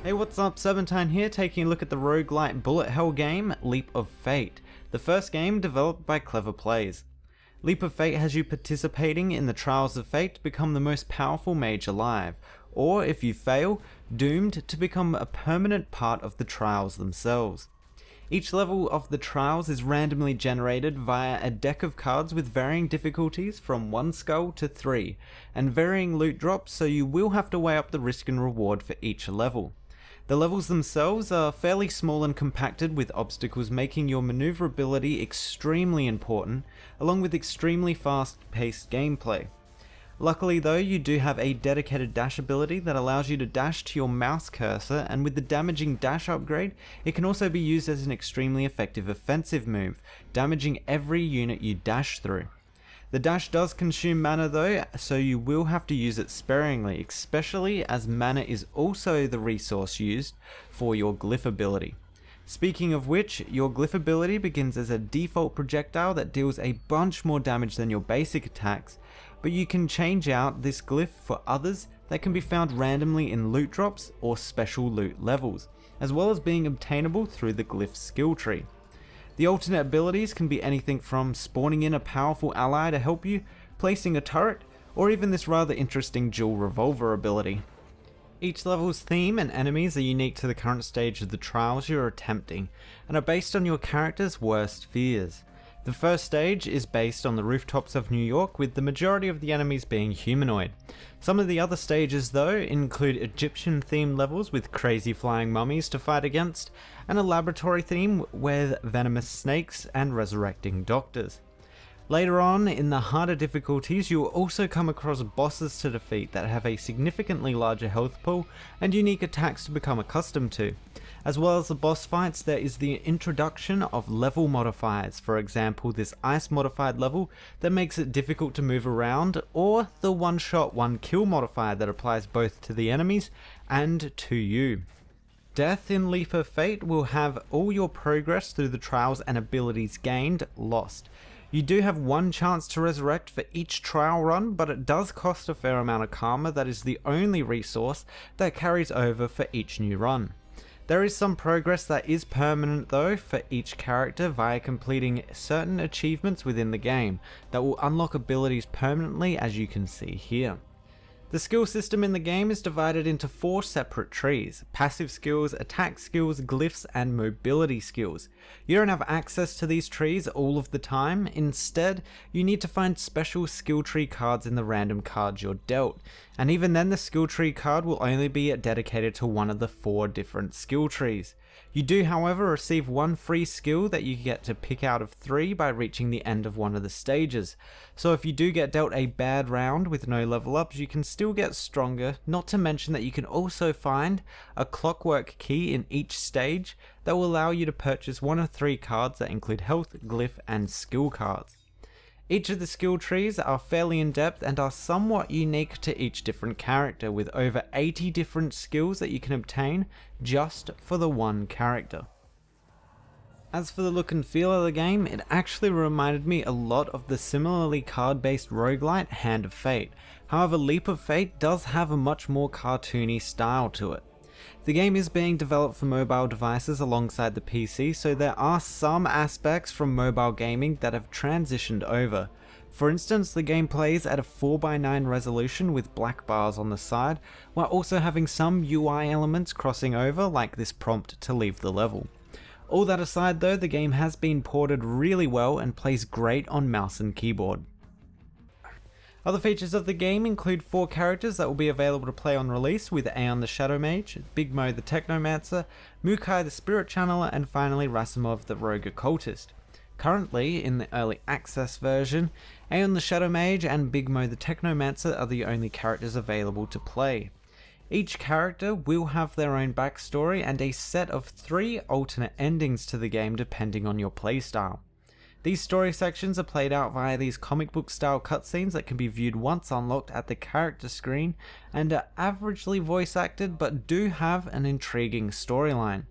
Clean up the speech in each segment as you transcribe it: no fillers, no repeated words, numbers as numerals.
Hey, what's up? Serpentine here, taking a look at the roguelite bullet hell game, Leap of Fate, the first game developed by Clever Plays. Leap of Fate has you participating in the trials of fate to become the most powerful mage alive, or if you fail, doomed to become a permanent part of the trials themselves. Each level of the trials is randomly generated via a deck of cards with varying difficulties from 1 skull to 3, and varying loot drops, so you will have to weigh up the risk and reward for each level. The levels themselves are fairly small and compacted, with obstacles making your maneuverability extremely important, along with extremely fast-paced gameplay. Luckily though, you do have a dedicated dash ability that allows you to dash to your mouse cursor, and with the damaging dash upgrade, it can also be used as an extremely effective offensive move, damaging every unit you dash through. The dash does consume mana though, so you will have to use it sparingly, especially as mana is also the resource used for your glyph ability. Speaking of which, your glyph ability begins as a default projectile that deals a bunch more damage than your basic attacks, but you can change out this glyph for others that can be found randomly in loot drops or special loot levels, as well as being obtainable through the glyph skill tree. The alternate abilities can be anything from spawning in a powerful ally to help you, placing a turret, or even this rather interesting dual revolver ability. Each level's theme and enemies are unique to the current stage of the trials you're attempting, and are based on your character's worst fears. The first stage is based on the rooftops of New York, with the majority of the enemies being humanoid. Some of the other stages though include Egyptian themed levels with crazy flying mummies to fight against, and a laboratory theme with venomous snakes and resurrecting doctors. Later on in the harder difficulties, you will also come across bosses to defeat that have a significantly larger health pool and unique attacks to become accustomed to. As well as the boss fights, there is the introduction of level modifiers, for example this ice modified level that makes it difficult to move around, or the one shot one kill modifier that applies both to the enemies and to you. Death in Leap of Fate will have all your progress through the trials and abilities gained lost. You do have one chance to resurrect for each trial run, but it does cost a fair amount of karma that is the only resource that carries over for each new run. There is some progress that is permanent though for each character via completing certain achievements within the game that will unlock abilities permanently, as you can see here. The skill system in the game is divided into 4 separate trees: passive skills, attack skills, glyphs, and mobility skills. You don't have access to these trees all of the time. Instead, you need to find special skill tree cards in the random cards you're dealt, and even then the skill tree card will only be dedicated to one of the 4 different skill trees. You do however receive one free skill that you get to pick out of 3 by reaching the end of one of the stages. So if you do get dealt a bad round with no level ups, you can still get stronger, not to mention that you can also find a clockwork key in each stage that will allow you to purchase one of 3 cards that include health, glyph, and skill cards. Each of the skill trees are fairly in depth and are somewhat unique to each different character, with over 80 different skills that you can obtain just for the one character. As for the look and feel of the game, it actually reminded me a lot of the similarly card-based roguelite Hand of Fate. However, Leap of Fate does have a much more cartoony style to it. The game is being developed for mobile devices alongside the PC, so there are some aspects from mobile gaming that have transitioned over. For instance, the game plays at a 4:9 resolution with black bars on the side, while also having some UI elements crossing over, like this prompt to leave the level. All that aside though, the game has been ported really well and plays great on mouse and keyboard. Other features of the game include 4 characters that will be available to play on release, with Aeon the Shadow Mage, Big Mo the Technomancer, Mukai the Spirit Channeler, and finally Rasimov the Rogue Occultist. Currently, in the early access version, Aeon the Shadow Mage and Big Mo the Technomancer are the only characters available to play. Each character will have their own backstory and a set of 3 alternate endings to the game depending on your playstyle. These story sections are played out via these comic book style cutscenes that can be viewed once unlocked at the character screen, and are averagely voice acted but do have an intriguing storyline.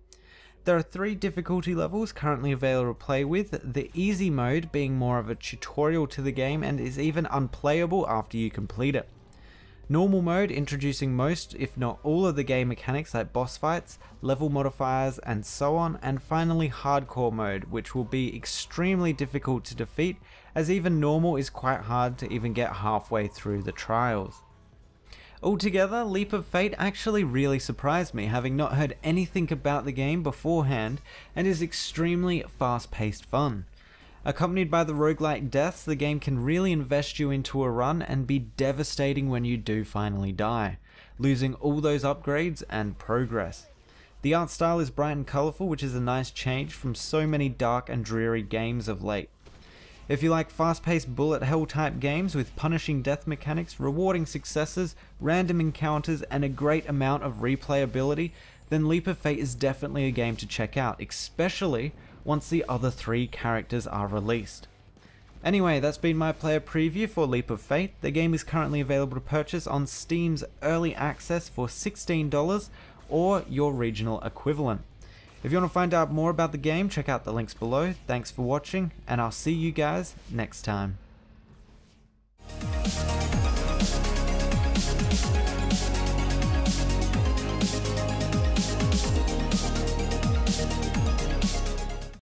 There are 3 difficulty levels currently available to play with, the easy mode being more of a tutorial to the game and is even unplayable after you complete it. Normal mode introducing most, if not all, of the game mechanics like boss fights, level modifiers, and so on, and finally hardcore mode, which will be extremely difficult to defeat, as even normal is quite hard to even get halfway through the trials. Altogether, Leap of Fate actually really surprised me, having not heard anything about the game beforehand, and is extremely fast-paced fun. Accompanied by the roguelite deaths, the game can really invest you into a run and be devastating when you do finally die, losing all those upgrades and progress. The art style is bright and colourful, which is a nice change from so many dark and dreary games of late. If you like fast-paced bullet hell type games with punishing death mechanics, rewarding successes, random encounters, and a great amount of replayability, then Leap of Fate is definitely a game to check out, especially once the other 3 characters are released. Anyway, that's been my player preview for Leap of Fate. The game is currently available to purchase on Steam's Early Access for $16 or your regional equivalent. If you want to find out more about the game, check out the links below. Thanks for watching, and I'll see you guys next time.